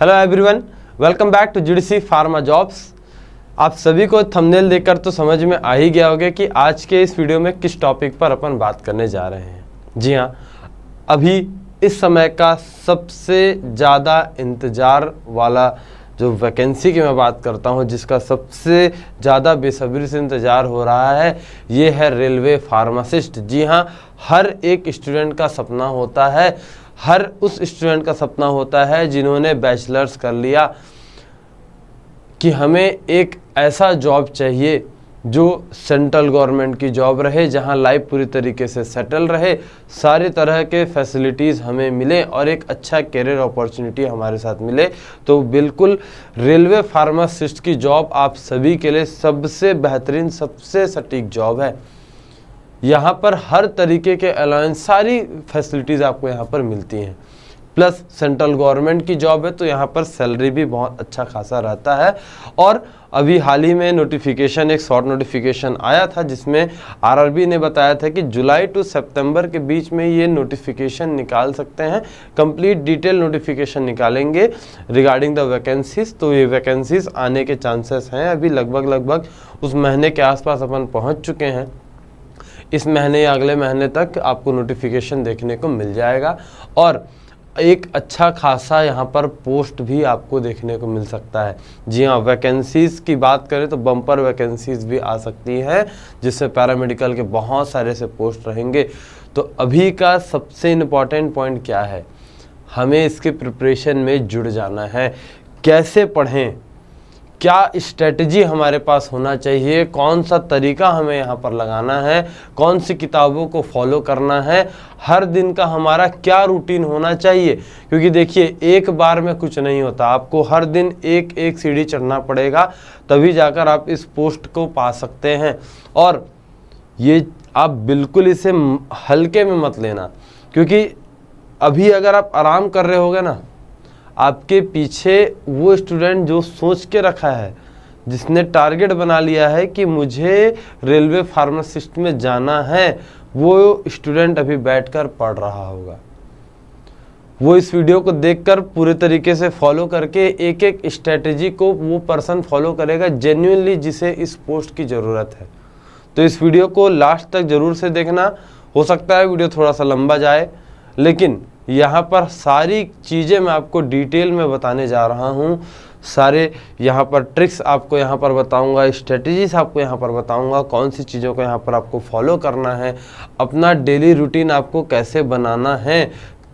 Hello everyone, welcome back to GDC pharma jobs. आप सभी को थंबनेल देखकर तो समझ में आ ही गया होगा कि आज के इस वीडियो में किस टॉपिक पर अपन बात करने जा रहे हैं। जी हाँ, अभी इस समय का सबसे ज़्यादा इंतज़ार वाला जो वैकेंसी की मैं बात करता हूँ, जिसका सबसे ज़्यादा बेसब्री से इंतज़ार हो रहा है, ये है रेलवे फार्मासिस्ट। जी हाँ, हर एक स्टूडेंट का सपना होता है, हर उस स्टूडेंट का सपना होता है जिन्होंने बैचलर्स कर लिया कि हमें एक ऐसा जॉब चाहिए जो सेंट्रल गवर्नमेंट की जॉब रहे, जहां लाइफ पूरी तरीके से सेटल रहे, सारे तरह के फैसिलिटीज़ हमें मिले और एक अच्छा कैरियर अपॉर्चुनिटी हमारे साथ मिले। तो बिल्कुल रेलवे फार्मासिस्ट की जॉब आप सभी के लिए सबसे बेहतरीन, सबसे सटीक जॉब है। यहाँ पर हर तरीके के अलाउंस, सारी फैसिलिटीज़ आपको यहाँ पर मिलती हैं। प्लस सेंट्रल गवर्नमेंट की जॉब है तो यहाँ पर सैलरी भी बहुत अच्छा खासा रहता है। और अभी हाल ही में नोटिफिकेशन, एक शॉर्ट नोटिफिकेशन आया था जिसमें आरआरबी ने बताया था कि जुलाई टू सितंबर के बीच में ये नोटिफिकेशन निकाल सकते हैं। कंप्लीट डिटेल नोटिफिकेशन निकालेंगे रिगार्डिंग द वैकेंसीज। तो ये वैकेंसीज आने के चांसेस हैं। अभी लगभग उस महीने के आसपास अपन पहुँच चुके हैं। इस महीने या अगले महीने तक आपको नोटिफिकेशन देखने को मिल जाएगा और एक अच्छा खासा यहाँ पर पोस्ट भी आपको देखने को मिल सकता है। जी हाँ, वैकेंसीज़ की बात करें तो बम्पर वैकेंसीज़ भी आ सकती हैं, जिससे पैरामेडिकल के बहुत सारे से पोस्ट रहेंगे। तो अभी का सबसे इम्पॉर्टेंट पॉइंट क्या है, हमें इसके प्रिपरेशन में जुड़ जाना है। कैसे पढ़ें, क्या स्ट्रेटजी हमारे पास होना चाहिए, कौन सा तरीका हमें यहाँ पर लगाना है, कौन सी किताबों को फॉलो करना है, हर दिन का हमारा क्या रूटीन होना चाहिए। क्योंकि देखिए, एक बार में कुछ नहीं होता, आपको हर दिन एक एक सीढ़ी चढ़ना पड़ेगा, तभी जाकर आप इस पोस्ट को पा सकते हैं। और ये आप बिल्कुल इसे हल्के में मत लेना, क्योंकि अभी अगर आप आराम कर रहे होगे ना, आपके पीछे वो स्टूडेंट जो सोच के रखा है, जिसने टारगेट बना लिया है कि मुझे रेलवे फार्मासिस्ट में जाना है, वो स्टूडेंट अभी बैठकर पढ़ रहा होगा। वो इस वीडियो को देखकर पूरे तरीके से फॉलो करके एक एक स्ट्रेटेजी को वो पर्सन फॉलो करेगा जेन्युइनली, जिसे इस पोस्ट की ज़रूरत है। तो इस वीडियो को लास्ट तक ज़रूर से देखना। हो सकता है वीडियो थोड़ा सा लंबा जाए, लेकिन यहाँ पर सारी चीज़ें मैं आपको डिटेल में बताने जा रहा हूँ। सारे यहाँ पर ट्रिक्स आपको यहाँ पर बताऊँगा, स्ट्रेटजीज आपको यहाँ पर बताऊँगा, कौन सी चीज़ों को यहाँ पर आपको फॉलो करना है, अपना डेली रूटीन आपको कैसे बनाना है,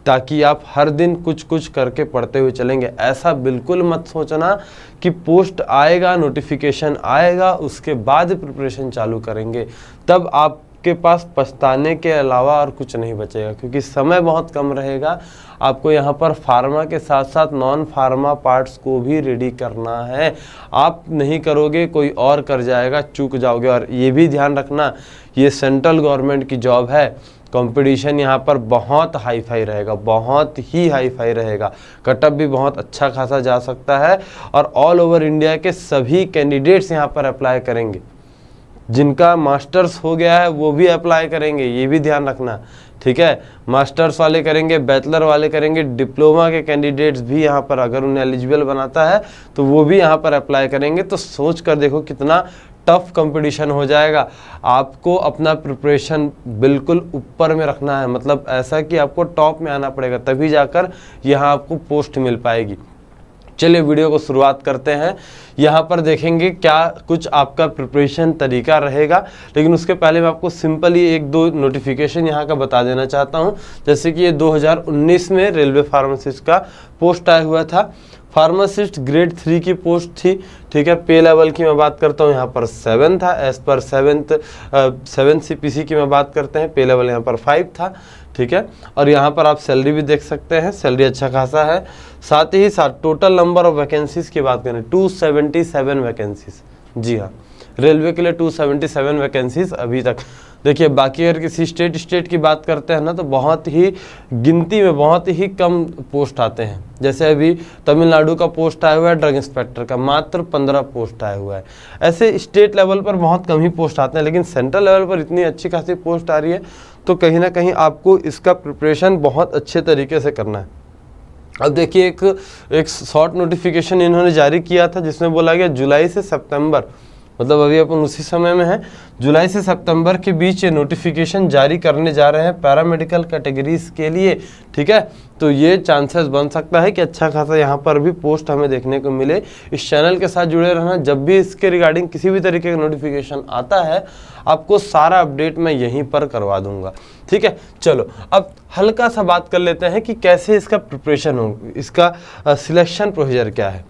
ताकि आप हर दिन कुछ कुछ करके पढ़ते हुए चलेंगे। ऐसा बिल्कुल मत सोचना कि पोस्ट आएगा, नोटिफिकेशन आएगा, उसके बाद प्रिपरेशन चालू करेंगे, तब आप के पास पछताने के अलावा और कुछ नहीं बचेगा, क्योंकि समय बहुत कम रहेगा। आपको यहाँ पर फार्मा के साथ साथ नॉन फार्मा पार्ट्स को भी रेडी करना है। आप नहीं करोगे, कोई और कर जाएगा, चूक जाओगे। और ये भी ध्यान रखना, ये सेंट्रल गवर्नमेंट की जॉब है, कंपटीशन यहाँ पर बहुत हाई फाई रहेगा, बहुत ही हाई फाई रहेगा। कटअप भी बहुत अच्छा खासा जा सकता है और ऑल ओवर इंडिया के सभी कैंडिडेट्स यहाँ पर अप्लाई करेंगे। जिनका मास्टर्स हो गया है वो भी अप्लाई करेंगे, ये भी ध्यान रखना, ठीक है। मास्टर्स वाले करेंगे, बैचलर वाले करेंगे, डिप्लोमा के कैंडिडेट्स भी यहाँ पर अगर उन्हें एलिजिबल बनाता है तो वो भी यहाँ पर अप्लाई करेंगे। तो सोच कर देखो कितना टफ कंपटीशन हो जाएगा। आपको अपना प्रिपरेशन बिल्कुल ऊपर में रखना है, मतलब ऐसा कि आपको टॉप में आना पड़ेगा, तभी जाकर यहाँ आपको पोस्ट मिल पाएगी। चलिए वीडियो को शुरुआत करते हैं। यहाँ पर देखेंगे क्या कुछ आपका प्रिपरेशन तरीका रहेगा, लेकिन उसके पहले मैं आपको सिंपली एक दो नोटिफिकेशन यहाँ का बता देना चाहता हूँ। जैसे कि ये 2019 में रेलवे फार्मासिस्ट का पोस्ट आया हुआ था। फार्मासिस्ट ग्रेड 3 की पोस्ट थी, ठीक है। पे लेवल की मैं बात करता हूँ, यहाँ पर 7 था। एज पर 7 CPC की मैं बात करते हैं, पे लेवल यहाँ पर 5 था, ठीक है। और यहाँ पर आप सैलरी भी देख सकते हैं, सैलरी अच्छा खासा है। साथ ही साथ टोटल नंबर ऑफ वैकेंसीज की बात करें, 277 वैकेंसीज। जी हाँ, रेलवे के लिए 277 वैकेंसीज अभी तक। देखिए, बाकी अगर किसी स्टेट की बात करते हैं ना, तो बहुत ही गिनती में बहुत ही कम पोस्ट आते हैं। जैसे अभी तमिलनाडु का पोस्ट आया हुआ है ड्रग इंस्पेक्टर का, मात्र 15 पोस्ट आया हुआ है। ऐसे स्टेट लेवल पर बहुत कम ही पोस्ट आते हैं, लेकिन सेंट्रल लेवल पर इतनी अच्छी खासी पोस्ट आ रही है, तो कहीं ना कहीं आपको इसका प्रिपरेशन बहुत अच्छे तरीके से करना है। अब देखिए एक शॉर्ट नोटिफिकेशन इन्होंने जारी किया था जिसमें बोला गया जुलाई से सितंबर, मतलब अभी अपन उसी समय में हैं, जुलाई से सितंबर के बीच ये नोटिफिकेशन जारी करने जा रहे हैं पैरामेडिकल कैटेगरीज के लिए। ठीक है, तो ये चांसेस बन सकता है कि अच्छा खासा यहाँ पर भी पोस्ट हमें देखने को मिले। इस चैनल के साथ जुड़े रहना, जब भी इसके रिगार्डिंग किसी भी तरीके का नोटिफिकेशन आता है आपको सारा अपडेट मैं यहीं पर करवा दूंगा। ठीक है, चलो अब हल्का सा बात कर लेते हैं कि कैसे इसका प्रिपरेशन हो, इसका सिलेक्शन प्रोसीजर क्या है।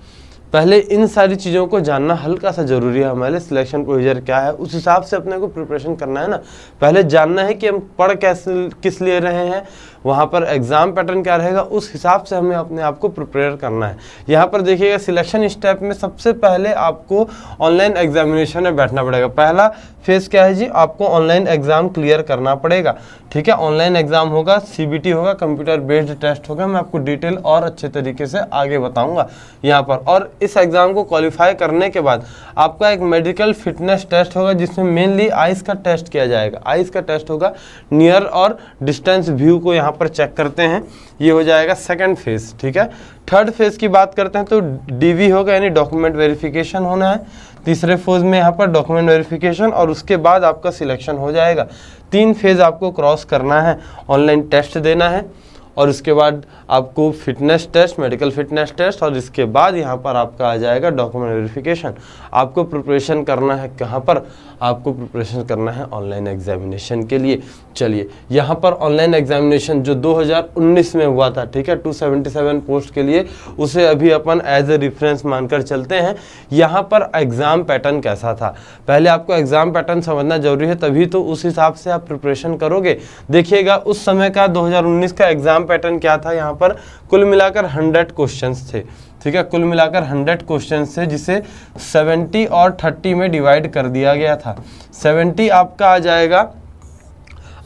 पहले इन सारी चीज़ों को जानना हल्का सा ज़रूरी है हमारे। सिलेक्शन प्रोसीजर क्या है उस हिसाब से अपने को प्रिपरेशन करना है ना। पहले जानना है कि हम पढ़ कैसे किस लिए रहे हैं, वहाँ पर एग्ज़ाम पैटर्न क्या रहेगा, उस हिसाब से हमें अपने आप को प्रिपेयर करना है। यहाँ पर देखिएगा सिलेक्शन स्टेप में सबसे पहले आपको ऑनलाइन एग्जामिनेशन में बैठना पड़ेगा। पहला फेज़ क्या है जी, आपको ऑनलाइन एग्ज़ाम क्लियर करना पड़ेगा। ठीक है, ऑनलाइन एग्ज़ाम होगा, CBT होगा, कंप्यूटर बेस्ड टेस्ट होगा। मैं आपको डिटेल और अच्छे तरीके से आगे बताऊँगा यहाँ पर। और इस एग्ज़ाम को क्वालिफाई करने के बाद आपका एक मेडिकल फिटनेस टेस्ट होगा जिसमें मेनली आइज़ का टेस्ट किया जाएगा। आइज़ का टेस्ट होगा, नियर और डिस्टेंस व्यू को यहाँ पर चेक करते हैं, ये हो जाएगा सेकंड फेज़। ठीक है, थर्ड फेज़ की बात करते हैं तो DV होगा, यानी डॉक्यूमेंट वेरिफिकेशन होना है। तीसरे फेज़ में यहाँ पर डॉक्यूमेंट वेरिफिकेशन और उसके बाद आपका सिलेक्शन हो जाएगा। 3 फेज़ आपको क्रॉस करना है, ऑनलाइन टेस्ट देना है और उसके बाद आपको fitness test, medical fitness test और इसके बाद यहाँ पर आपका आ जाएगा डॉक्यूमेंट वेरिफिकेशन। आपको प्रिपरेशन करना है कहाँ पर, आपको प्रिपरेशन करना है ऑनलाइन एग्जामिनेशन के लिए। चलिए यहाँ पर ऑनलाइन एग्जामिनेशन जो 2019 में हुआ था, ठीक है, 277 पोस्ट के लिए, उसे अभी अपन एज ए रेफरेंस मानकर चलते हैं। यहाँ पर एग्ज़ाम पैटर्न कैसा था, पहले आपको एग्ज़ाम पैटर्न समझना जरूरी है, तभी तो उस हिसाब से आप प्रिपरेशन करोगे। देखिएगा उस समय का 2019 का एग्ज़ाम पैटर्न क्या था। यहाँ पर कुल मिलाकर 100 क्वेश्चंस थे। ठीक है, कुल मिलाकर 100 क्वेश्चंस थे जिसे 70 और 30 में डिवाइड कर दिया गया था। 70 आपका आ जाएगा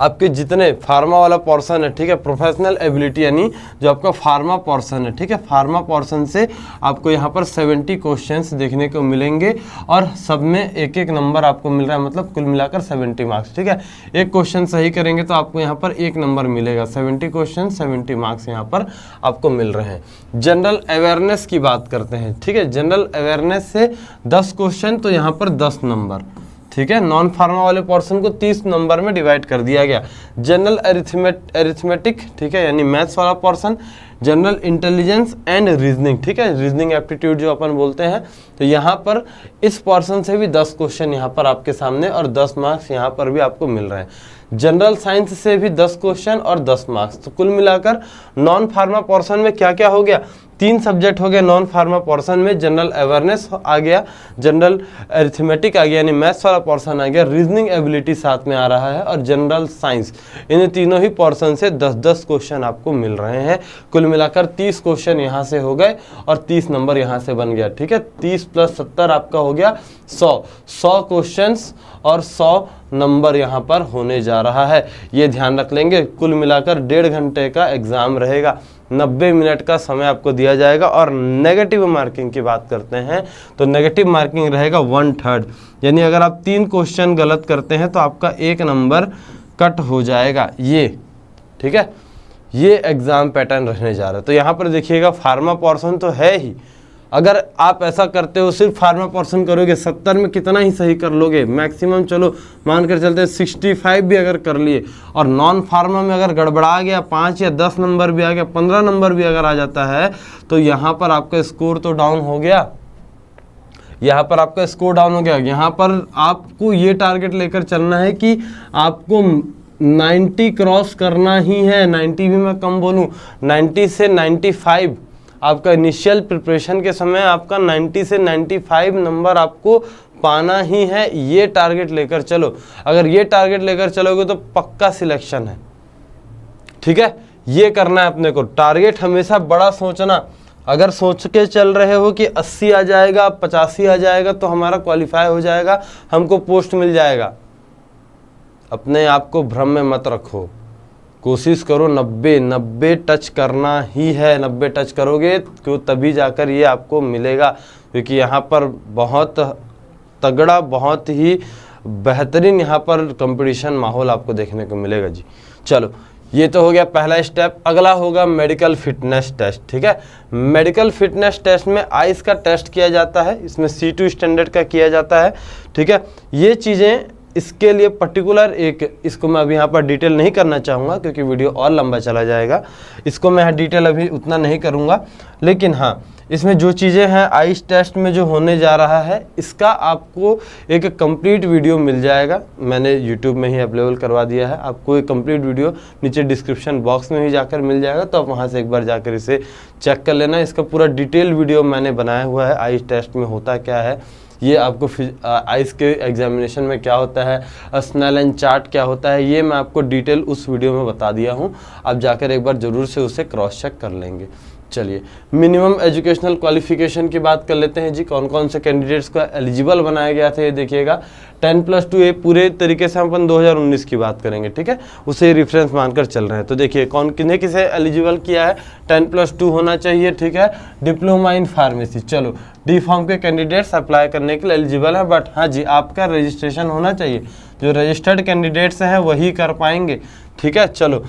आपके जितने फार्मा वाला पोर्शन है, ठीक है, प्रोफेशनल एबिलिटी यानी जो आपका फार्मा पोर्शन है, ठीक है, फार्मा पोर्शन से आपको यहाँ पर 70 क्वेश्चंस देखने को मिलेंगे और सब में एक एक नंबर आपको मिल रहा है, मतलब कुल मिलाकर 70 मार्क्स। ठीक है, एक क्वेश्चन सही करेंगे तो आपको यहाँ पर 1 नंबर मिलेगा। 70 क्वेश्चन 70 मार्क्स यहाँ पर आपको मिल रहे हैं। जनरल अवेयरनेस की बात करते हैं। ठीक है, जनरल अवेयरनेस से 10 क्वेश्चन तो यहाँ पर 10 नंबर। ठीक है, नॉन फार्मा वाले पोर्शन को 30 नंबर में डिवाइड कर दिया गया। जनरल अरिथमेटिक, ठीक है, यानी मैथ्स वाला portion, general intelligence and reasoning, ठीक है, रीजनिंग एप्टीट्यूड जो अपन बोलते हैं, तो यहाँ पर इस पोर्शन से भी 10 क्वेश्चन यहाँ पर आपके सामने और 10 मार्क्स यहाँ पर भी आपको मिल रहे हैं। जनरल साइंस से भी 10 क्वेश्चन और 10 मार्क्स। तो कुल मिलाकर नॉन फार्मा पोर्शन में क्या क्या हो गया, 3 सब्जेक्ट हो गए नॉन फार्मा पोर्शन में। जनरल अवेयरनेस आ गया, जनरल अरिथमेटिक आ गया यानी मैथ्स वाला पोर्शन आ गया, रीजनिंग एबिलिटी साथ में आ रहा है और जनरल साइंस। इन तीनों ही पोर्शन से 10-10 क्वेश्चन आपको मिल रहे हैं। कुल मिलाकर 30 क्वेश्चन यहाँ से हो गए और 30 नंबर यहाँ से बन गया। ठीक है, 30 + 70 आपका हो गया 100 क्वेश्चंस और 100 नंबर यहाँ पर होने जा रहा है। ये ध्यान रख लेंगे। कुल मिलाकर 1.5 घंटे का एग्जाम रहेगा, 90 मिनट का समय आपको दिया जाएगा। और नेगेटिव मार्किंग की बात करते हैं तो नेगेटिव मार्किंग रहेगा 1/3, यानी अगर आप 3 क्वेश्चन गलत करते हैं तो आपका 1 नंबर कट हो जाएगा। ये ठीक है, ये एग्ज़ाम पैटर्न रहने जा रहा है। तो यहाँ पर देखिएगा फार्मा पोर्शन तो है ही, अगर आप ऐसा करते हो सिर्फ फार्मा पोर्शन करोगे 70 में कितना ही सही कर लोगे, मैक्सिमम चलो मानकर चलते 65 भी अगर कर लिए, और नॉन फार्मा में अगर गड़बड़ा गया 5 या 10 नंबर भी आ गया, 15 नंबर भी अगर आ जाता है तो यहाँ पर आपका स्कोर तो डाउन हो गया, यहाँ पर आपका स्कोर डाउन हो गया। यहाँ पर आपको ये टारगेट लेकर चलना है कि आपको 90 क्रॉस करना ही है। 90 भी मैं कम बोलूँ, 90 से 95 आपका इनिशियल प्रिपरेशन के समय आपका 90 से 95 नंबर आपको पाना ही है। ये टारगेट लेकर चलो, अगर ये टारगेट लेकर चलोगे तो पक्का सिलेक्शन है। ठीक है, ये करना है अपने को। टारगेट हमेशा बड़ा सोचना। अगर सोच के चल रहे हो कि 80 आ जाएगा, 85 आ जाएगा तो हमारा क्वालिफाई हो जाएगा, हमको पोस्ट मिल जाएगा, अपने आप को भ्रम में मत रखो। कोशिश करो 90 टच करना ही है। 90 टच करोगे तो तभी जाकर ये आपको मिलेगा, क्योंकि यहाँ पर बहुत तगड़ा, बहुत ही बेहतरीन यहाँ पर कंपटीशन माहौल आपको देखने को मिलेगा जी। चलो ये तो हो गया पहला स्टेप। अगला होगा मेडिकल फिटनेस टेस्ट। ठीक है, मेडिकल फिटनेस टेस्ट में आइज़ का टेस्ट किया जाता है, इसमें C2 स्टैंडर्ड का किया जाता है। ठीक है, ये चीज़ें इसके लिए पर्टिकुलर इसको मैं अभी यहाँ पर डिटेल नहीं करना चाहूँगा क्योंकि वीडियो और लंबा चला जाएगा, इसको मैं डिटेल अभी उतना नहीं करूँगा। लेकिन हाँ, इसमें जो चीज़ें हैं आइस टेस्ट में जो होने जा रहा है, इसका आपको एक कंप्लीट वीडियो मिल जाएगा। मैंने यूट्यूब में ही अवेलेबल करवा दिया है, आपको एक कंप्लीट वीडियो नीचे डिस्क्रिप्शन बॉक्स में ही जाकर मिल जाएगा, तो आप वहाँ से एक बार जाकर इसे चेक कर लेना। इसका पूरा डिटेल वीडियो मैंने बनाया हुआ है, आइस टेस्ट में होता क्या है, ये आपको आइस के एग्जामिनेशन में क्या होता है, स्नेलन चार्ट क्या होता है, ये मैं आपको डिटेल उस वीडियो में बता दिया हूँ। आप जाकर एक बार ज़रूर से उसे क्रॉस चेक कर लेंगे। चलिए, मिनिमम एजुकेशनल क्वालिफिकेशन की बात कर लेते हैं जी। कौन कौन से कैंडिडेट्स को एलिजिबल बनाया गया था ये देखिएगा। 10+2 ये पूरे तरीके से हम अपन 2019 की बात करेंगे। ठीक है, उसे रेफरेंस मानकर चल रहे हैं। तो देखिए कौन किन्हें किसे एलिजिबल किया है। 10+2 होना चाहिए। ठीक है, डिप्लोमा इन फार्मेसी, चलो डी फार्म के कैंडिडेट्स अप्लाई करने के लिए एलिजिबल है। बट हाँ जी, आपका रजिस्ट्रेशन होना चाहिए, जो रजिस्टर्ड कैंडिडेट्स हैं वही कर पाएंगे। ठीक है, चलो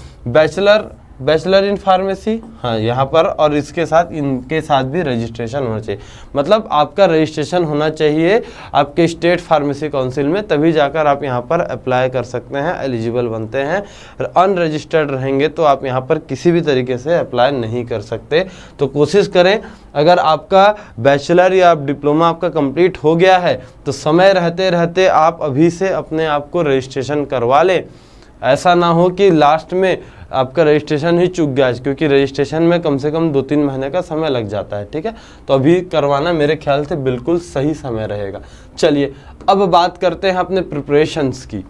बैचलर इन फार्मेसी, हाँ यहाँ पर, और इसके साथ इनके साथ भी रजिस्ट्रेशन होना चाहिए। मतलब आपका रजिस्ट्रेशन होना चाहिए आपके स्टेट फार्मेसी काउंसिल में, तभी जाकर आप यहाँ पर अप्लाई कर सकते हैं, एलिजिबल बनते हैं। अनरजिस्टर्ड रहेंगे तो आप यहाँ पर किसी भी तरीके से अप्लाई नहीं कर सकते। तो कोशिश करें, अगर आपका बैचलर या डिप्लोमा आपका कंप्लीट हो गया है तो समय रहते रहते आप अभी से अपने आप को रजिस्ट्रेशन करवा लें। ऐसा ना हो कि लास्ट में आपका रजिस्ट्रेशन ही चूक गया, क्योंकि रजिस्ट्रेशन में कम से कम 2-3 महीने का समय लग जाता है। ठीक है, तो अभी करवाना मेरे ख्याल से बिल्कुल सही समय रहेगा। चलिए, अब बात करते हैं अपने प्रिपरेशंस की।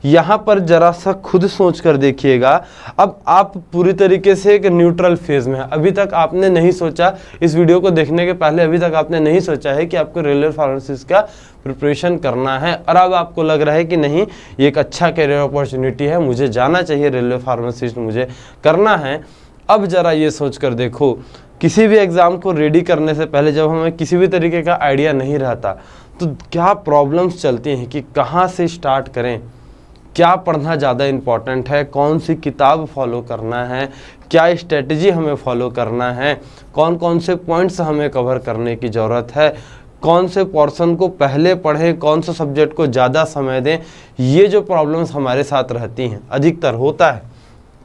यहाँ पर जरा सा खुद सोच कर देखिएगा, अब आप पूरी तरीके से एक न्यूट्रल फेज में है। अभी तक आपने नहीं सोचा, इस वीडियो को देखने के पहले अभी तक आपने नहीं सोचा है कि आपको रेलवे फार्मासिस्ट का प्रिपरेशन करना है, और अब आपको लग रहा है कि नहीं, ये एक अच्छा करियर अपॉर्चुनिटी है, मुझे जाना चाहिए, रेलवे फार्मासिस्ट मुझे करना है। अब जरा ये सोच कर देखो, किसी भी एग्ज़ाम को रेडी करने से पहले जब हमें किसी भी तरीके का आइडिया नहीं रहता तो क्या प्रॉब्लम्स चलती हैं कि कहाँ से स्टार्ट करें, क्या पढ़ना ज़्यादा इम्पॉर्टेंट है, कौन सी किताब फॉलो करना है, क्या स्ट्रेटजी हमें फॉलो करना है, कौन कौन से पॉइंट्स हमें कवर करने की ज़रूरत है, कौन से पोर्शन को पहले पढ़ें, कौन सा सब्जेक्ट को ज़्यादा समय दें। ये जो प्रॉब्लम्स हमारे साथ रहती हैं अधिकतर होता है,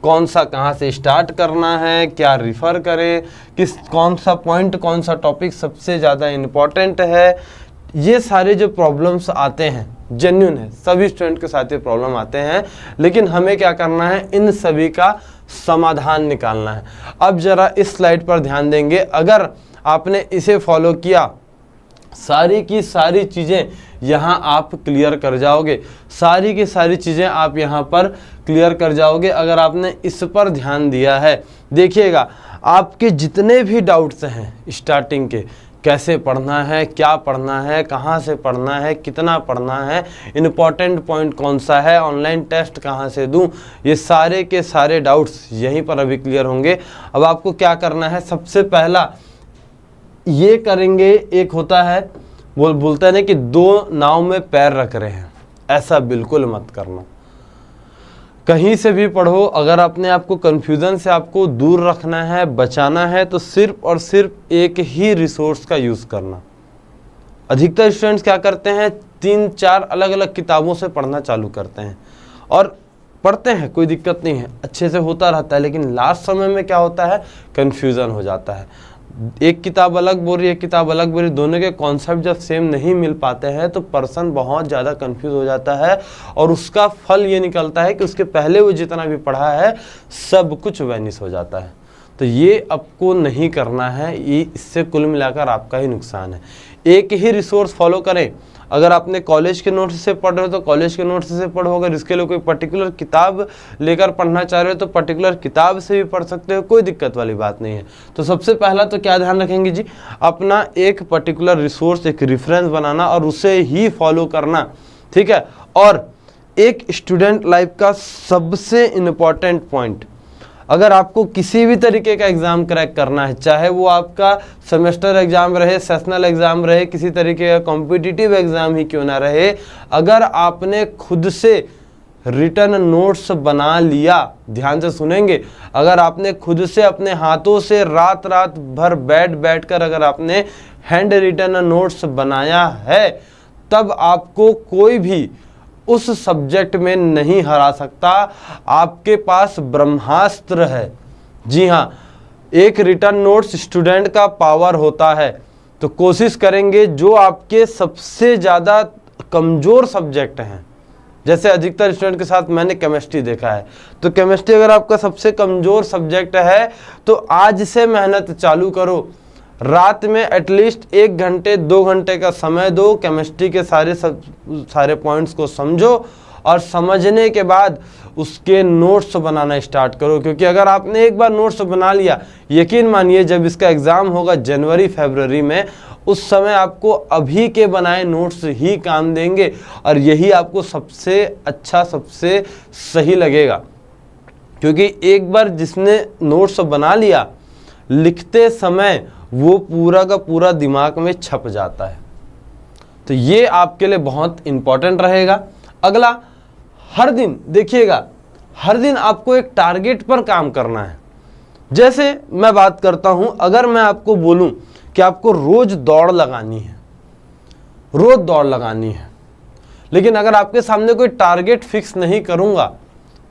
कौन सा कहाँ से स्टार्ट करना है, क्या रिफ़र करें, कौन सा पॉइंट, कौन सा टॉपिक सबसे ज़्यादा इम्पॉर्टेंट है। ये सारे जो प्रॉब्लम्स आते हैं जेन्युइन है, सभी स्टूडेंट के साथ ये प्रॉब्लम आते हैं, लेकिन हमें क्या करना है, इन सभी का समाधान निकालना है। अब जरा इस स्लाइड पर ध्यान देंगे, अगर आपने इसे फॉलो किया, सारी की सारी चीज़ें यहाँ आप क्लियर कर जाओगे, सारी की सारी चीज़ें आप यहाँ पर क्लियर कर जाओगे अगर आपने इस पर ध्यान दिया है। देखिएगा, आपके जितने भी डाउट्स हैं स्टार्टिंग के, कैसे पढ़ना है, क्या पढ़ना है, कहाँ से पढ़ना है, कितना पढ़ना है, इम्पॉर्टेंट पॉइंट कौन सा है, ऑनलाइन टेस्ट कहाँ से दूं, ये सारे के सारे डाउट्स यहीं पर अभी क्लियर होंगे। अब आपको क्या करना है, सबसे पहला ये करेंगे, एक होता है बोलता है ना कि 2 नाव में पैर रख रहे हैं, ऐसा बिल्कुल मत करना। कहीं से भी पढ़ो, अगर अपने आप को कन्फ्यूज़न से आपको दूर रखना है, बचाना है, तो सिर्फ और सिर्फ एक ही रिसोर्स का यूज़ करना। अधिकतर स्टूडेंट्स क्या करते हैं, 3-4 अलग अलग किताबों से पढ़ना चालू करते हैं और पढ़ते हैं, कोई दिक्कत नहीं है, अच्छे से होता रहता है, लेकिन लास्ट समय में क्या होता है, कन्फ्यूज़न हो जाता है। एक किताब अलग बोल रही है, एक किताब अलग बोल रही है, दोनों के कॉन्सेप्ट जब सेम नहीं मिल पाते हैं तो पर्सन बहुत ज़्यादा कंफ्यूज हो जाता है, और उसका फल ये निकलता है कि उसके पहले वो जितना भी पढ़ा है सब कुछ वैनिश हो जाता है। तो ये आपको नहीं करना है, ये इससे कुल मिलाकर आपका ही नुकसान है। एक ही रिसोर्स फॉलो करें। अगर आपने कॉलेज के नोट्स से पढ़ रहे हो तो कॉलेज के नोट्स से पढ़ो, अगर इसके लिए कोई पर्टिकुलर किताब लेकर पढ़ना चाह रहे हो तो पर्टिकुलर किताब से भी पढ़ सकते हो, कोई दिक्कत वाली बात नहीं है। तो सबसे पहला तो क्या ध्यान रखेंगे जी, अपना एक पर्टिकुलर रिसोर्स, एक रेफरेंस बनाना और उसे ही फॉलो करना, ठीक है। और एक स्टूडेंट लाइफ का सबसे इम्पॉर्टेंट पॉइंट, अगर आपको किसी भी तरीके का एग्ज़ाम क्रैक करना है, चाहे वो आपका सेमेस्टर एग्ज़ाम रहे, सेशनल एग्ज़ाम रहे, किसी तरीके का कॉम्पिटिटिव एग्ज़ाम ही क्यों ना रहे, अगर आपने खुद से रिटन नोट्स बना लिया, ध्यान से सुनेंगे, अगर आपने खुद से अपने हाथों से रात रात भर बैठ कर अगर आपने हैंड रिटन नोट्स बनाया है, तब आपको कोई भी उस सब्जेक्ट में नहीं हरा सकता। आपके पास ब्रह्मास्त्र है। जी हाँ, एक रिटन नोट्स स्टूडेंट का पावर होता है। तो कोशिश करेंगे जो आपके सबसे ज़्यादा कमज़ोर सब्जेक्ट हैं, जैसे अधिकतर स्टूडेंट के साथ मैंने केमिस्ट्री देखा है, तो केमिस्ट्री अगर आपका सबसे कमज़ोर सब्जेक्ट है तो आज से मेहनत चालू करो। रात में एटलीस्ट 1 घंटे 2 घंटे का समय दो, केमिस्ट्री के सारे पॉइंट्स को समझो और समझने के बाद उसके नोट्स बनाना स्टार्ट करो। क्योंकि अगर आपने एक बार नोट्स बना लिया, यकीन मानिए जब इसका एग्ज़ाम होगा जनवरी फरवरी में, उस समय आपको अभी के बनाए नोट्स ही काम देंगे और यही आपको सबसे अच्छा सबसे सही लगेगा। क्योंकि एक बार जिसने नोट्स बना लिया, लिखते समय वो पूरा का पूरा दिमाग में छप जाता है। तो ये आपके लिए बहुत इंपॉर्टेंट रहेगा। अगला, हर दिन देखिएगा, हर दिन आपको एक टारगेट पर काम करना है। जैसे मैं बात करता हूं, अगर मैं आपको बोलूं कि आपको रोज दौड़ लगानी है, रोज दौड़ लगानी है, लेकिन अगर आपके सामने कोई टारगेट फिक्स नहीं करूंगा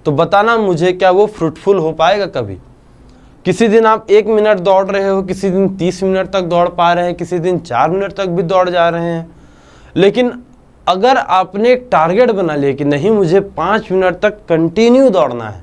तो बताना मुझे, क्या वो फ्रूटफुल हो पाएगा कभी? किसी दिन आप 1 मिनट दौड़ रहे हो, किसी दिन 30 मिनट तक दौड़ पा रहे हैं, किसी दिन 4 मिनट तक भी दौड़ जा रहे हैं। लेकिन अगर आपने एक टारगेट बना लिया कि नहीं मुझे 5 मिनट तक कंटिन्यू दौड़ना है,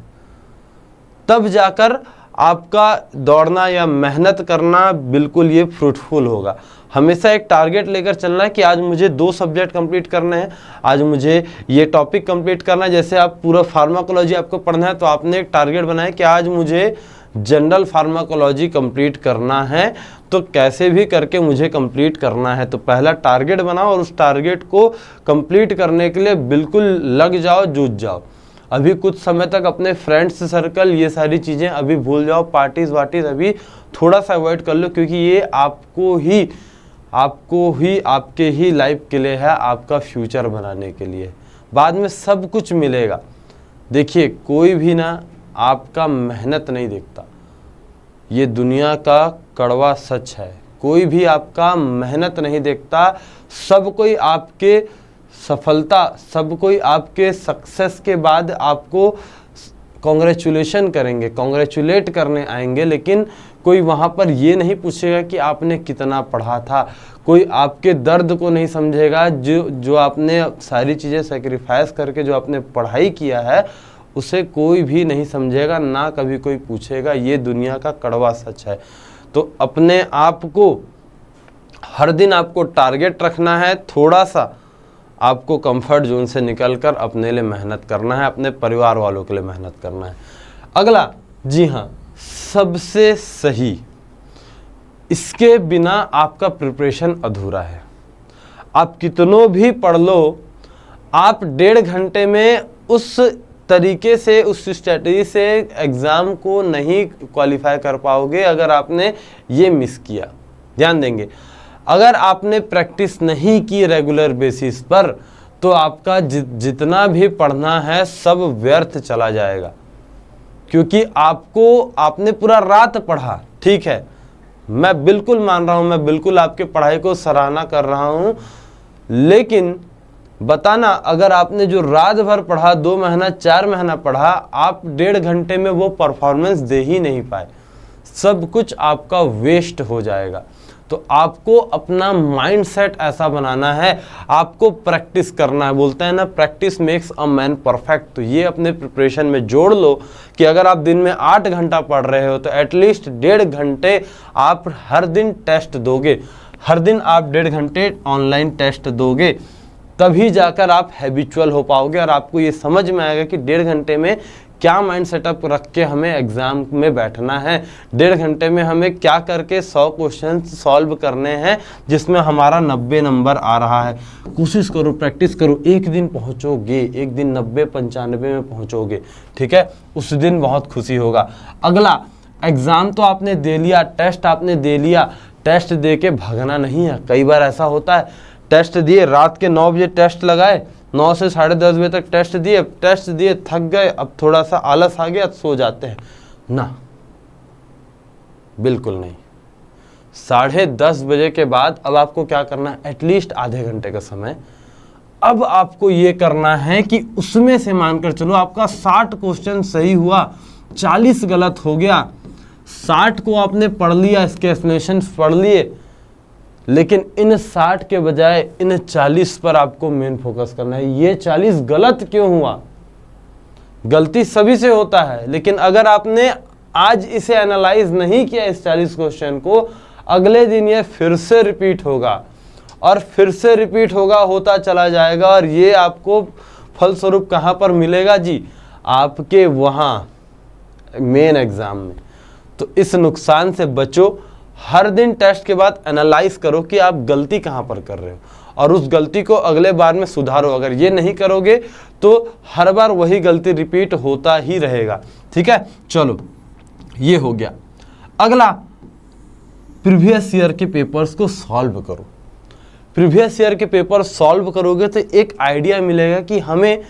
तब जाकर आपका दौड़ना या मेहनत करना बिल्कुल ये फ्रूटफुल होगा। हमेशा एक टारगेट लेकर चलना है कि आज मुझे 2 सब्जेक्ट कंप्लीट करने हैं, आज मुझे ये टॉपिक कंप्लीट करना है। जैसे आप पूरा फार्माकोलॉजी आपको पढ़ना है तो आपने एक टारगेट बनाया कि आज मुझे जनरल फार्माकोलॉजी कंप्लीट करना है, तो कैसे भी करके मुझे कंप्लीट करना है। तो पहला टारगेट बनाओ और उस टारगेट को कंप्लीट करने के लिए बिल्कुल लग जाओ, जूझ जाओ। अभी कुछ समय तक अपने फ्रेंड्स सर्कल, ये सारी चीज़ें अभी भूल जाओ, पार्टीज वार्टीज अभी थोड़ा सा अवॉइड कर लो, क्योंकि ये आपको ही आपके ही लाइफ के लिए है, आपका फ्यूचर बनाने के लिए। बाद में सब कुछ मिलेगा। देखिए, कोई भी ना आपका मेहनत नहीं देखता, ये दुनिया का कड़वा सच है। कोई भी आपका मेहनत नहीं देखता, सब कोई आपके सफलता, सब कोई आपके सक्सेस के बाद आपको कॉन्ग्रेचुलेशन करेंगे, कॉन्ग्रेचुलेट करने आएंगे, लेकिन कोई वहाँ पर ये नहीं पूछेगा कि आपने कितना पढ़ा था। कोई आपके दर्द को नहीं समझेगा, जो आपने सारी चीज़ें सेक्रीफाइस करके जो आपने पढ़ाई किया है उसे कोई भी नहीं समझेगा, ना कभी कोई पूछेगा। ये दुनिया का कड़वा सच है। तो अपने आप को हर दिन आपको टारगेट रखना है, थोड़ा सा आपको कंफर्ट जोन से निकलकर अपने लिए मेहनत करना है, अपने परिवार वालों के लिए मेहनत करना है। अगला, जी हाँ, सबसे सही, इसके बिना आपका प्रिपरेशन अधूरा है। आप कितनों भी पढ़ लो, आप 1.5 घंटे में उस तरीके से, उस स्ट्रेटजी से एग्ज़ाम को नहीं क्वालिफाई कर पाओगे अगर आपने ये मिस किया। ध्यान देंगे, अगर आपने प्रैक्टिस नहीं की रेगुलर बेसिस पर, तो आपका जितना भी पढ़ना है सब व्यर्थ चला जाएगा। क्योंकि आपने पूरा रात पढ़ा, ठीक है, मैं बिल्कुल मान रहा हूँ, मैं बिल्कुल आपके पढ़ाई को सराहना कर रहा हूँ, लेकिन बताना, अगर आपने जो रात भर पढ़ा, 2 महीना 4 महीना पढ़ा, आप 1.5 घंटे में वो परफॉर्मेंस दे ही नहीं पाए, सब कुछ आपका वेस्ट हो जाएगा। तो आपको अपना माइंडसेट ऐसा बनाना है, आपको प्रैक्टिस करना है। बोलते हैं ना, practice makes a man perfect. तो ये अपने प्रिपरेशन में जोड़ लो कि अगर आप दिन में 8 घंटा पढ़ रहे हो तो एटलीस्ट 1.5 घंटे आप हर दिन टेस्ट दोगे, हर दिन आप 1.5 घंटे ऑनलाइन टेस्ट दोगे, तभी जाकर आप हैबिचुअल हो पाओगे और आपको ये समझ में आएगा कि 1.5 घंटे में क्या माइंड सेटअप रख के हमें एग्ज़ाम में बैठना है, 1.5 घंटे में हमें क्या करके 100 क्वेश्चन सॉल्व करने हैं जिसमें हमारा 90 नंबर आ रहा है। कोशिश करो, प्रैक्टिस करो, एक दिन पहुंचोगे, एक दिन 90-95 में पहुंचोगे, ठीक है, उस दिन बहुत खुशी होगा। अगला, एग्ज़ाम तो आपने दे लिया, टेस्ट आपने दे लिया, टेस्ट दे के भागना नहीं है। कई बार ऐसा होता है, टेस्ट दिए, रात के 9 बजे टेस्ट लगाए, 9 से 10:30 बजे तक टेस्ट दिए थक गए, अब थोड़ा सा आलस आ गया, सो जाते हैं ना, बिल्कुल नहीं। 10:30 बजे के बाद अब आपको क्या करना है, एटलीस्ट आधे घंटे का समय अब आपको ये करना है कि उसमें से मानकर चलो आपका 60 क्वेश्चन सही हुआ, 40 गलत हो गया, 60 को आपने पढ़ लिया, इसके एक्सप्लेनेशन पढ़ लिए, लेकिन इन 60 के बजाय इन 40 पर आपको मेन फोकस करना है। ये 40 गलत क्यों हुआ? गलती सभी से होता है, लेकिन अगर आपने आज इसे एनालाइज नहीं किया इस 40 क्वेश्चन को, अगले दिन ये फिर से रिपीट होगा और फिर से रिपीट होगा, होता चला जाएगा, और ये आपको फलस्वरूप कहाँ पर मिलेगा जी? आपके वहाँ मेन एग्जाम में। तो इस नुकसान से बचो। हर दिन टेस्ट के बाद एनालाइज करो कि आप गलती कहाँ पर कर रहे हो और उस गलती को अगले बार में सुधारो। अगर ये नहीं करोगे तो हर बार वही गलती रिपीट होता ही रहेगा। ठीक है, चलो ये हो गया। अगला, प्रीवियस ईयर के पेपर्स को सॉल्व करो। प्रीवियस ईयर के पेपर सॉल्व करोगे तो एक आइडिया मिलेगा कि हमें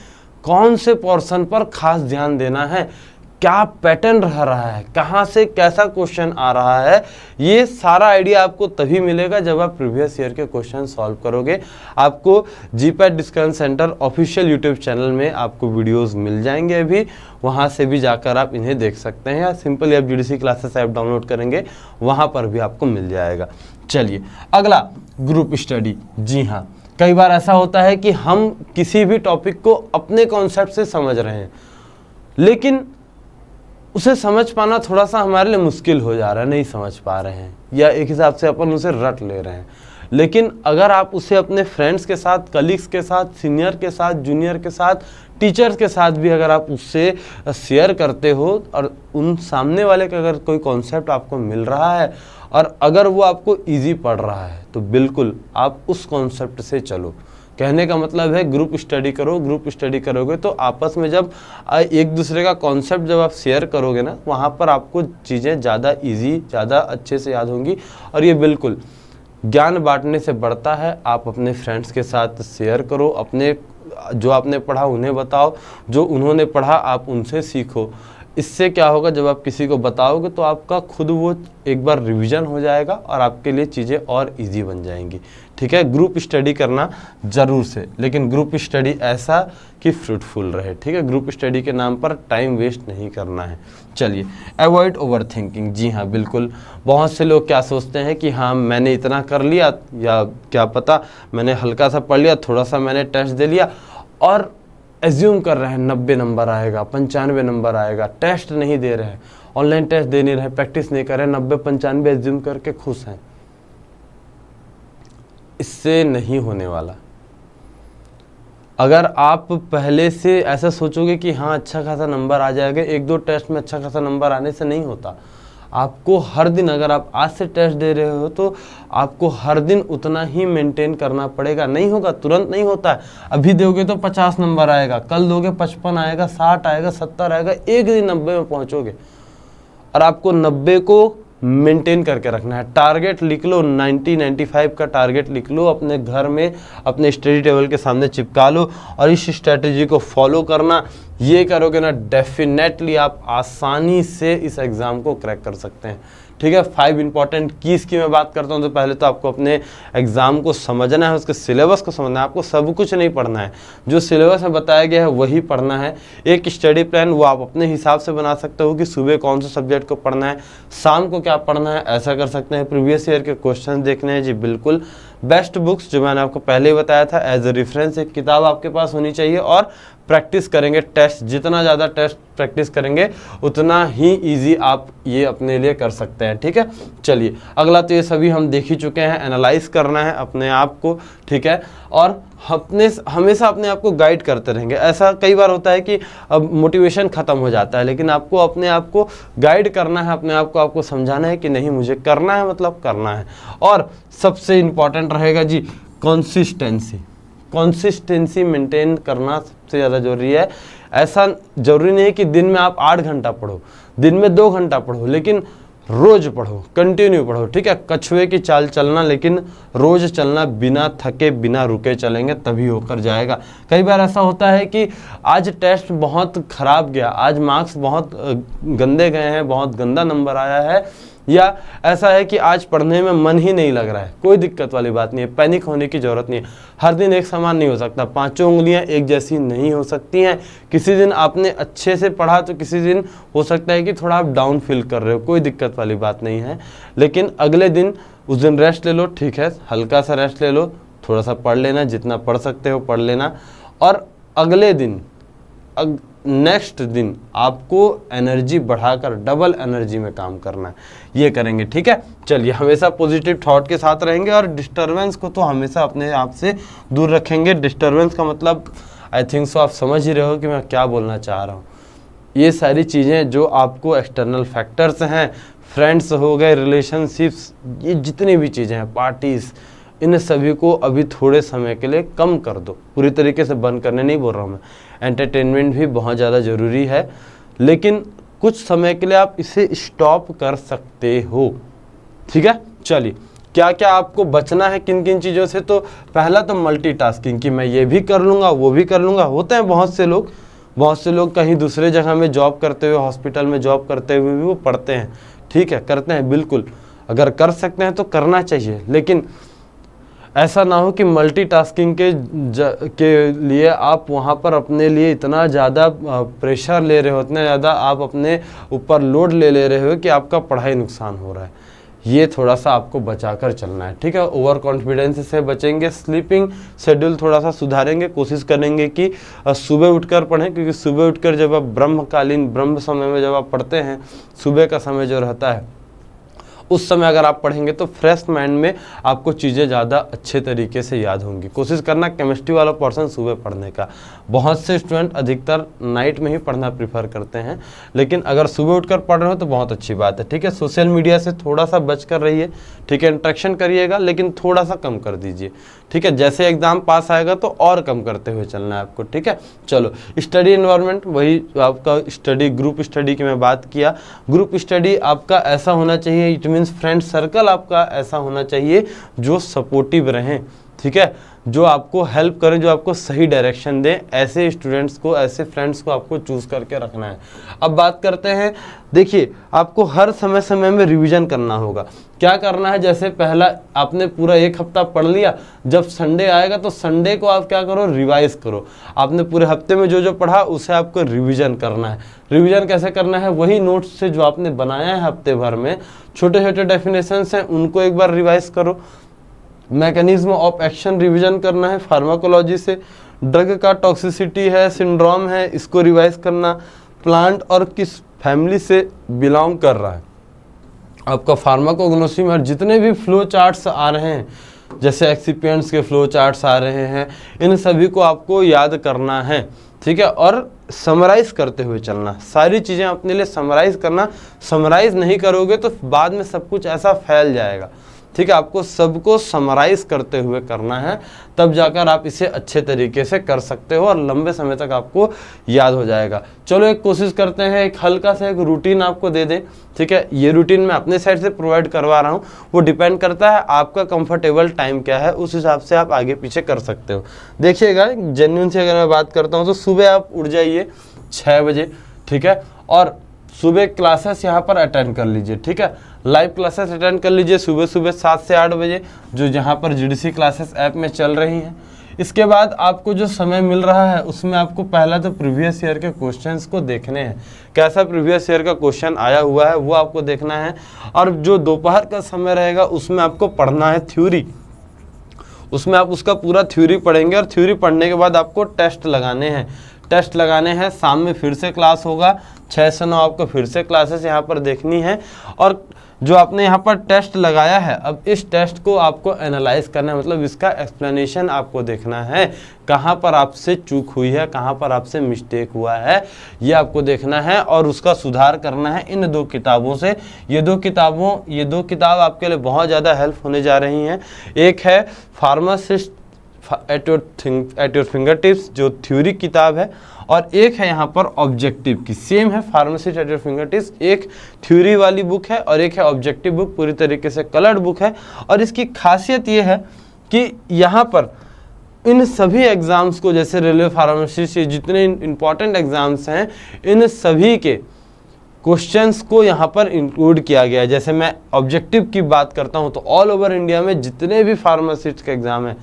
कौन से पोर्शन पर खास ध्यान देना है, क्या पैटर्न रह रहा है, कहाँ से कैसा क्वेश्चन आ रहा है। ये सारा आइडिया आपको तभी मिलेगा जब आप प्रीवियस ईयर के क्वेश्चन सॉल्व करोगे। आपको GPAT discussion centre official YouTube channel में आपको वीडियोस मिल जाएंगे, अभी वहाँ से भी जाकर आप इन्हें देख सकते हैं, या सिंपली आप जीडीसी क्लासेस ऐप डाउनलोड करेंगे, वहाँ पर भी आपको मिल जाएगा। चलिए अगला, ग्रुप स्टडी। जी हाँ, कई बार ऐसा होता है कि हम किसी भी टॉपिक को अपने कॉन्सेप्ट से समझ रहे हैं, लेकिन उसे समझ पाना थोड़ा सा हमारे लिए मुश्किल हो जा रहा है, नहीं समझ पा रहे हैं, या एक हिसाब से अपन उसे रट ले रहे हैं। लेकिन अगर आप उसे अपने फ्रेंड्स के साथ, कलीग्स के साथ, सीनियर के साथ, जूनियर के साथ, टीचर्स के साथ भी अगर आप उससे शेयर करते हो और उन सामने वाले का अगर कोई कॉन्सेप्ट आपको मिल रहा है और अगर वो आपको ईजी पड़ रहा है, तो बिल्कुल आप उस कॉन्सेप्ट से चलो। कहने का मतलब है ग्रुप स्टडी करो। ग्रुप स्टडी करोगे तो आपस में जब एक दूसरे का कॉन्सेप्ट जब आप शेयर करोगे ना, वहाँ पर आपको चीज़ें ज़्यादा इजी, ज़्यादा अच्छे से याद होंगी। और ये बिल्कुल ज्ञान बांटने से बढ़ता है। आप अपने फ्रेंड्स के साथ शेयर करो, अपने जो आपने पढ़ा उन्हें बताओ, जो उन्होंने पढ़ा आप उनसे सीखो। इससे क्या होगा, जब आप किसी को बताओगे तो आपका खुद वो एक बार रिवीजन हो जाएगा और आपके लिए चीज़ें और इजी बन जाएंगी। ठीक है, ग्रुप स्टडी करना ज़रूर से, लेकिन ग्रुप स्टडी ऐसा कि फ्रूटफुल रहे। ठीक है, ग्रुप स्टडी के नाम पर टाइम वेस्ट नहीं करना है। चलिए, अवॉइड ओवर थिंकिंग। जी हाँ, बिल्कुल। बहुत से लोग क्या सोचते हैं कि हाँ मैंने इतना कर लिया, या क्या पता मैंने हल्का सा पढ़ लिया, थोड़ा सा मैंने टेस्ट दे लिया, और एज्यूम कर रहे हैं 90 नंबर आएगा, 95 नंबर आएगा। टेस्ट नहीं दे रहे हैं, ऑनलाइन टेस्ट दे नहीं रहे, प्रैक्टिस नहीं कर रहे, 90-95 एज्यूम करके खुश हैं। इससे नहीं होने वाला। अगर आप पहले से ऐसा सोचोगे कि हाँ अच्छा खासा नंबर आ जाएगा, 1-2 टेस्ट में अच्छा खासा नंबर आने से नहीं होता। आपको हर दिन, अगर आप आज से टेस्ट दे रहे हो तो आपको हर दिन उतना ही मेंटेन करना पड़ेगा। नहीं होगा, तुरंत नहीं होता है। अभी दोगे तो 50 नंबर आएगा, कल दोगे 55 आएगा, 60 आएगा, 70 आएगा, एक दिन 90 में पहुंचोगे। और आपको 90 को मेंटेन करके रखना है। टारगेट लिख लो, 90-95 का टारगेट लिख लो, अपने घर में अपने स्टडी टेबल के सामने चिपका लो और इस स्ट्रेटजी को फॉलो करना। ये करोगे ना, डेफिनेटली आप आसानी से इस एग्ज़ाम को क्रैक कर सकते हैं। ठीक है, 5 इंपॉर्टेंट कीज़ की मैं बात करता हूँ तो पहले तो आपको अपने एग्ज़ाम को समझना है, उसके सिलेबस को समझना है। आपको सब कुछ नहीं पढ़ना है, जो सिलेबस में बताया गया है वही पढ़ना है। एक स्टडी प्लान वो आप अपने हिसाब से बना सकते हो कि सुबह कौन से सब्जेक्ट को पढ़ना है, शाम को क्या पढ़ना है, ऐसा कर सकते हैं। प्रीवियस ईयर के क्वेश्चन देखने हैं जी, बिल्कुल। बेस्ट बुक्स जो मैंने आपको पहले ही बताया था, एज ए रेफरेंस एक किताब आपके पास होनी चाहिए। और प्रैक्टिस करेंगे टेस्ट, जितना ज़्यादा टेस्ट प्रैक्टिस करेंगे उतना ही इजी आप ये अपने लिए कर सकते हैं। ठीक है, चलिए अगला, तो ये सभी हम देख ही चुके हैं। एनालाइज करना है अपने आप को, ठीक है, और हमेशा अपने आप को गाइड करते रहेंगे। ऐसा कई बार होता है कि अब मोटिवेशन ख़त्म हो जाता है, लेकिन आपको अपने आप को गाइड करना है, अपने आप को आपको समझाना है कि नहीं मुझे करना है, मतलब करना है। और सबसे इम्पॉर्टेंट रहेगा जी कंसिस्टेंसी। कंसिस्टेंसी मेंटेन करना सबसे ज़्यादा ज़रूरी है। ऐसा ज़रूरी नहीं है कि दिन में आप 8 घंटा पढ़ो, दिन में 2 घंटा पढ़ो, लेकिन रोज पढ़ो, कंटिन्यू पढ़ो, ठीक है। कछुए की चाल चलना, लेकिन रोज चलना, बिना थके बिना रुके चलेंगे तभी होकर जाएगा। कई बार ऐसा होता है कि आज टेस्ट बहुत खराब गया, आज मार्क्स बहुत गंदे गए हैं, बहुत गंदा नंबर आया है, या ऐसा है कि आज पढ़ने में मन ही नहीं लग रहा है। कोई दिक्कत वाली बात नहीं है, पैनिक होने की जरूरत नहीं है। हर दिन एक समान नहीं हो सकता, पांचों उंगलियां एक जैसी नहीं हो सकती हैं। किसी दिन आपने अच्छे से पढ़ा तो किसी दिन हो सकता है कि थोड़ा आप डाउन फील कर रहे हो, कोई दिक्कत वाली बात नहीं है। लेकिन अगले दिन उस दिन रेस्ट ले लो, ठीक है, हल्का सा रेस्ट ले लो, थोड़ा सा पढ़ लेना, जितना पढ़ सकते हो पढ़ लेना, और अगले दिन नेक्स्ट दिन आपको एनर्जी बढ़ाकर डबल एनर्जी में काम करना है, ये करेंगे, ठीक है। चलिए, हमेशा पॉजिटिव थॉट के साथ रहेंगे और डिस्टरबेंस को तो हमेशा अपने आप से दूर रखेंगे। डिस्टरबेंस का मतलब आई थिंक सो आप समझ ही रहे हो कि मैं क्या बोलना चाह रहा हूँ। ये सारी चीज़ें जो आपको एक्सटर्नल फैक्टर्स हैं, फ्रेंड्स हो गए, रिलेशनशिप्स, ये जितनी भी चीज़ें हैं, पार्टीज़, इन सभी को अभी थोड़े समय के लिए कम कर दो। पूरी तरीके से बंद करने नहीं बोल रहा हूँ मैं, एंटरटेनमेंट भी बहुत ज़्यादा ज़रूरी है, लेकिन कुछ समय के लिए आप इसे स्टॉप कर सकते हो, ठीक है। चलिए, क्या क्या आपको बचना है किन किन चीज़ों से। तो पहला तो मल्टीटास्किंग, कि मैं ये भी कर लूँगा वो भी कर लूँगा। होते हैं बहुत से लोग कहीं दूसरे जगह में जॉब करते हुए, हॉस्पिटल में जॉब करते हुए भी वो पढ़ते हैं, ठीक है, करते हैं, बिल्कुल, अगर कर सकते हैं तो करना चाहिए। लेकिन ऐसा ना हो कि मल्टीटास्किंग के लिए आप वहाँ पर अपने लिए इतना ज़्यादा प्रेशर ले रहे हो, इतना ज़्यादा आप अपने ऊपर लोड ले रहे हो कि आपका पढ़ाई नुकसान हो रहा है। ये थोड़ा सा आपको बचाकर चलना है, ठीक है। ओवर कॉन्फिडेंस से बचेंगे। स्लीपिंग शेड्यूल थोड़ा सा सुधारेंगे, कोशिश करेंगे कि सुबह उठकर पढ़ें, क्योंकि सुबह उठकर जब आप ब्रह्म समय में जब आप पढ़ते हैं, सुबह का समय जो रहता है, उस समय अगर आप पढ़ेंगे तो फ्रेश माइंड में आपको चीज़ें ज़्यादा अच्छे तरीके से याद होंगी। कोशिश करना केमिस्ट्री वाला पोर्शन सुबह पढ़ने का। बहुत से स्टूडेंट अधिकतर नाइट में ही पढ़ना प्रीफर करते हैं, लेकिन अगर सुबह उठकर पढ़ रहे हो तो बहुत अच्छी बात है, ठीक है। सोशल मीडिया से थोड़ा सा बच कर रहिए, ठीक है। इंटरेक्शन करिएगा, लेकिन थोड़ा सा कम कर दीजिए, ठीक है। जैसे एग्जाम पास आएगा तो और कम करते हुए चलना है आपको, ठीक है। चलो, स्टडी एनवायरनमेंट, वही आपका स्टडी, ग्रुप स्टडी की मैं बात किया। ग्रुप स्टडी आपका ऐसा होना चाहिए, इट मीन्स फ्रेंड सर्कल आपका ऐसा होना चाहिए जो सपोर्टिव रहें, ठीक है, जो आपको हेल्प करें, जो आपको सही डायरेक्शन दें। ऐसे स्टूडेंट्स को, ऐसे फ्रेंड्स को आपको चूज करके रखना है। अब बात करते हैं, देखिए, आपको हर समय में रिवीजन करना होगा। क्या करना है, जैसे पहला आपने पूरा एक हफ्ता पढ़ लिया, जब संडे आएगा तो संडे को आप क्या करो, रिवाइज करो। आपने पूरे हफ्ते में जो जो पढ़ा उसे आपको रिवीजन करना है। रिवीजन कैसे करना है, वही नोट्स से जो आपने बनाया है हफ्ते भर में, छोटे छोटे डेफिनेशंस हैं, उनको एक बार रिवाइज करो। मैकेनिज्म ऑफ एक्शन रिवीजन करना है, फार्माकोलॉजी से। ड्रग का टॉक्सिसिटी है, सिंड्रोम है, इसको रिवाइज करना। प्लांट और किस फैमिली से बिलोंग कर रहा है, आपका फार्माकोग्नोसी में जितने भी फ्लो चार्ट्स आ रहे हैं, जैसे एक्सिपिएंट्स के फ्लो चार्ट्स आ रहे हैं, इन सभी को आपको याद करना है, ठीक है। और समराइज करते हुए चलना, सारी चीज़ें अपने लिए समराइज करना। समराइज नहीं करोगे तो बाद में सब कुछ ऐसा फैल जाएगा, ठीक है। आपको सबको समराइज करते हुए करना है, तब जाकर आप इसे अच्छे तरीके से कर सकते हो और लंबे समय तक आपको याद हो जाएगा। चलो, एक कोशिश करते हैं, एक हल्का सा एक रूटीन आपको दे दें, ठीक है। ये रूटीन मैं अपने साइड से प्रोवाइड करवा रहा हूँ, वो डिपेंड करता है आपका कंफर्टेबल टाइम क्या है, उस हिसाब से आप आगे पीछे कर सकते हो। देखिएगा, जेन्युइन से अगर मैं बात करता हूँ तो सुबह आप उठ जाइए 6 बजे, ठीक है, और सुबह क्लासेस यहाँ पर अटेंड कर लीजिए, ठीक है। लाइव क्लासेस अटेंड कर लीजिए सुबह 7 से 8 बजे, जो यहाँ पर जीडीसी क्लासेस ऐप में चल रही हैं। इसके बाद आपको जो समय मिल रहा है उसमें आपको पहला तो प्रीवियस ईयर के क्वेश्चंस को देखने हैं, कैसा प्रीवियस ईयर का क्वेश्चन आया हुआ है वो आपको देखना है। और जो दोपहर का समय रहेगा उसमें आपको पढ़ना है थ्योरी, उसमें आप उसका पूरा थ्योरी पढ़ेंगे। और थ्योरी पढ़ने के बाद आपको टेस्ट लगाने हैं। शाम में फिर से क्लास होगा, 6 से 9 आपको फिर से क्लासेस यहाँ पर देखनी है। और जो आपने यहाँ पर टेस्ट लगाया है, अब इस टेस्ट को आपको एनालाइज करना है, मतलब इसका एक्सप्लेनेशन आपको देखना है, कहाँ पर आपसे चूक हुई है, कहाँ पर आपसे मिस्टेक हुआ है, ये आपको देखना है और उसका सुधार करना है इन 2 किताबों से। ये दो किताब आपके लिए बहुत ज़्यादा हेल्प होने जा रही हैं। एक है एट योर फिंगर टिप्स जो थ्योरी किताब है, और एक है यहाँ पर ऑब्जेक्टिव की, सेम है pharmacist at your finger tips, एक थ्योरी वाली बुक है और एक है ऑब्जेक्टिव बुक, पूरी तरीके से कलर्ड बुक है। और इसकी खासियत ये है कि यहाँ पर इन सभी एग्ज़ाम्स को, जैसे रेलवे फार्मासिस्ट, ये जितने इंपॉर्टेंट एग्ज़ाम्स हैं, इन सभी के क्वेश्चंस को यहाँ पर इंक्लूड किया गया है। जैसे मैं ऑब्जेक्टिव की बात करता हूँ तो ऑल ओवर इंडिया में जितने भी फार्मासिस्ट के एग्ज़ाम हैं,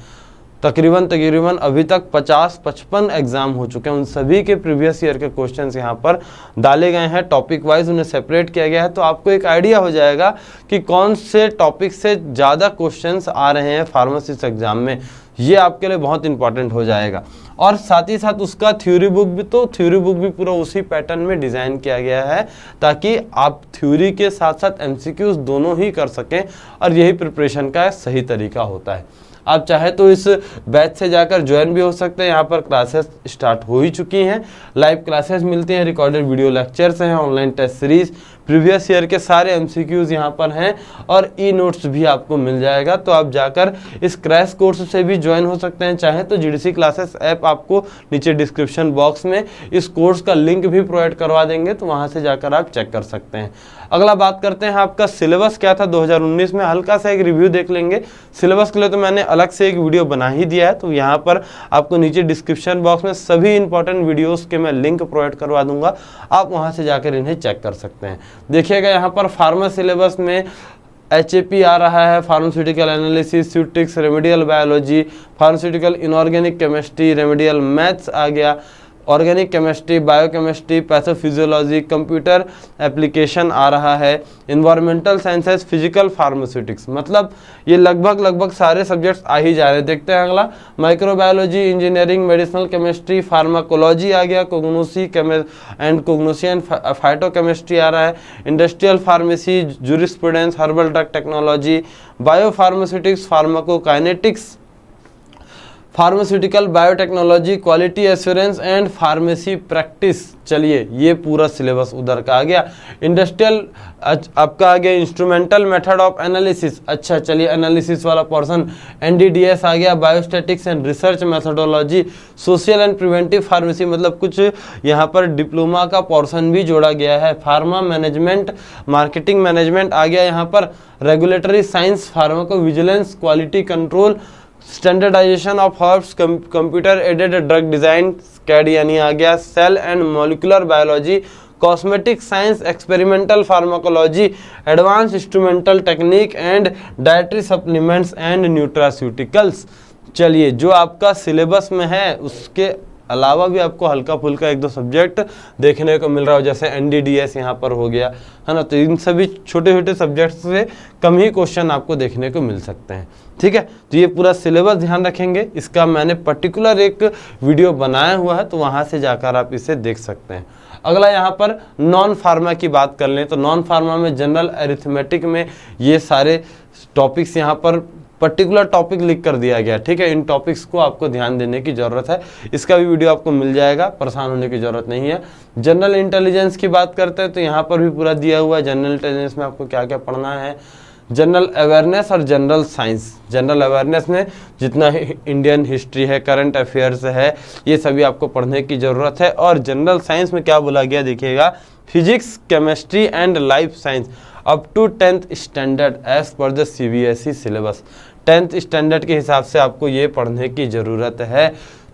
तकरीबन अभी तक 50-55 एग्ज़ाम हो चुके हैं, उन सभी के प्रीवियस ईयर के क्वेश्चंस यहाँ पर डाले गए हैं, टॉपिक वाइज उन्हें सेपरेट किया गया है। तो आपको एक आइडिया हो जाएगा कि कौन से टॉपिक से ज़्यादा क्वेश्चंस आ रहे हैं फार्मासिस्ट एग्ज़ाम में, ये आपके लिए बहुत इंपॉर्टेंट हो जाएगा। और साथ ही साथ उसका थ्योरी बुक भी पूरा उसी पैटर्न में डिज़ाइन किया गया है, ताकि आप थ्योरी के साथ साथ एमसीक्यूज दोनों ही कर सकें, और यही प्रिपरेशन का सही तरीका होता है। आप चाहे तो इस बैच से जाकर ज्वाइन भी हो सकते हैं। यहाँ पर क्लासेस स्टार्ट हो ही चुकी हैं, लाइव क्लासेस मिलती हैं, रिकॉर्डेड वीडियो लेक्चर्स हैं, online test series, previous year के सारे एमसीक्यूज यहाँ पर हैं, और ई नोट्स भी आपको मिल जाएगा। तो आप जाकर इस क्रैश कोर्स से भी ज्वाइन हो सकते हैं। चाहे तो जीडीसी क्लासेस ऐप आपको नीचे डिस्क्रिप्शन बॉक्स में इस कोर्स का लिंक भी प्रोवाइड करवा देंगे, तो वहाँ से जाकर आप चेक कर सकते हैं। अगला बात करते हैं आपका सिलेबस क्या था 2019 में, हल्का सा एक रिव्यू देख लेंगे। सिलेबस के लिए तो मैंने अलग से एक वीडियो बना ही दिया है, तो यहाँ पर आपको नीचे डिस्क्रिप्शन बॉक्स में सभी इंपॉर्टेंट वीडियोस के मैं लिंक प्रोवाइड करवा दूंगा, आप वहाँ से जाकर इन्हें चेक कर सकते हैं। देखिएगा यहाँ पर फार्मा सिलेबस में HAP आ रहा है, फार्मास्यूटिकल एनालिसिस, स्यूटिक्स, remedial biology, pharmaceutical inorganic chemistry, remedial maths आ गया, organic chemistry, biochemistry, pathophysiology, computer application आ रहा है, इन्वायरमेंटल साइंसेस, फिजिकल फार्मास्यूटिक्स। मतलब ये लगभग सारे सब्जेक्ट्स आ ही जा रहे हैं। देखते हैं अगला, microbiology, engineering, medicinal chemistry, pharmacology आ गया, कोग्नोसी एंड कोग्नोसियन फाइटोकेमिस्ट्री आ रहा है, industrial pharmacy, jurisprudence, herbal drug technology, biopharmaceutics, pharmacokinetics, pharmaceutical biotechnology, quality assurance and pharmacy practice. चलिए ये पूरा सिलेबस उधर का आ गया। इंडस्ट्रियल आपका आ गया, इंस्ट्रूमेंटल मेथड ऑफ एनालिसिस। अच्छा चलिए एनालिसिस वाला पोर्शन, NDDS आ गया, biostatics and research methodology, social and preventive pharmacy, मतलब कुछ यहाँ पर डिप्लोमा का पोर्शन भी जोड़ा गया है। फार्मा मैनेजमेंट, मार्केटिंग मैनेजमेंट आ गया यहाँ पर, regulatory science, pharmacovigilance, quality control, standardisation of herbs, computer aided drug design, स्कैड यानी आ गया, cell and molecular biology, cosmetic science, experimental pharmacology, advance instrumental technique and dietary supplements and nutraceuticals. चलिए जो आपका सिलेबस में है उसके अलावा भी आपको हल्का फुल्का 1-2 सब्जेक्ट देखने को मिल रहा हो, जैसे NDDS यहाँ पर हो गया है ना। तो इन सभी छोटे छोटे सब्जेक्ट से कम ही क्वेश्चन आपको देखने को मिल सकते हैं, ठीक है। तो ये पूरा सिलेबस ध्यान रखेंगे, इसका मैंने पर्टिकुलर एक वीडियो बनाया हुआ है, तो वहाँ से जाकर आप इसे देख सकते हैं। अगला यहाँ पर नॉन फार्मा की बात कर लें तो नॉन फार्मा में जनरल अरिथमेटिक में ये सारे टॉपिक्स यहाँ पर पर्टिकुलर टॉपिक लिख कर दिया गया, ठीक है। इन टॉपिक्स को आपको ध्यान देने की ज़रूरत है, इसका भी वीडियो आपको मिल जाएगा, परेशान होने की ज़रूरत नहीं है। जनरल इंटेलिजेंस की बात करते हैं तो यहाँ पर भी पूरा दिया हुआ है, जनरल इंटेलिजेंस में आपको क्या क्या पढ़ना है। जनरल अवेयरनेस और जनरल साइंस, जनरल अवेयरनेस में जितना इंडियन हिस्ट्री है, करंट अफेयर्स है, ये सभी आपको पढ़ने की ज़रूरत है। और जनरल साइंस में क्या बोला गया देखिएगा, physics, chemistry and life science up to 10th standard as per the CBSE सिलेबस। 10th स्टैंडर्ड के हिसाब से आपको ये पढ़ने की ज़रूरत है।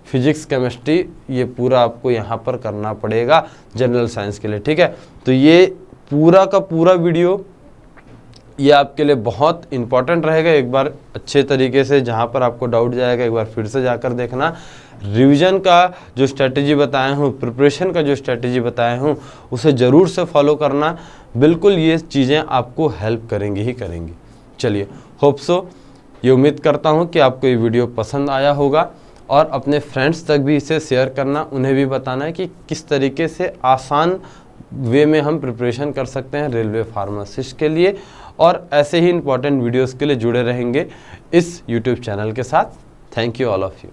फिजिक्स, केमिस्ट्री ये पूरा आपको यहाँ पर करना पड़ेगा जनरल साइंस के लिए, ठीक है। तो ये पूरा का पूरा वीडियो ये आपके लिए बहुत इंपॉर्टेंट रहेगा। एक बार अच्छे तरीके से जहाँ पर आपको डाउट जाएगा एक बार फिर से जाकर देखना। रिवीजन का जो स्ट्रेटजी बताया हूँ, प्रिपरेशन का जो स्ट्रेटजी बताया हूँ, उसे ज़रूर से फॉलो करना। बिल्कुल ये चीज़ें आपको हेल्प करेंगी ही करेंगी। चलिए होप सो, ये उम्मीद करता हूँ कि आपको ये वीडियो पसंद आया होगा, और अपने फ्रेंड्स तक भी इसे शेयर करना, उन्हें भी बताना है कि किस तरीके से आसान वे में हम प्रिपरेशन कर सकते हैं रेलवे फार्मासिस्ट के लिए। और ऐसे ही इंपॉर्टेंट वीडियोस के लिए जुड़े रहेंगे इस YouTube चैनल के साथ। Thank you all of you.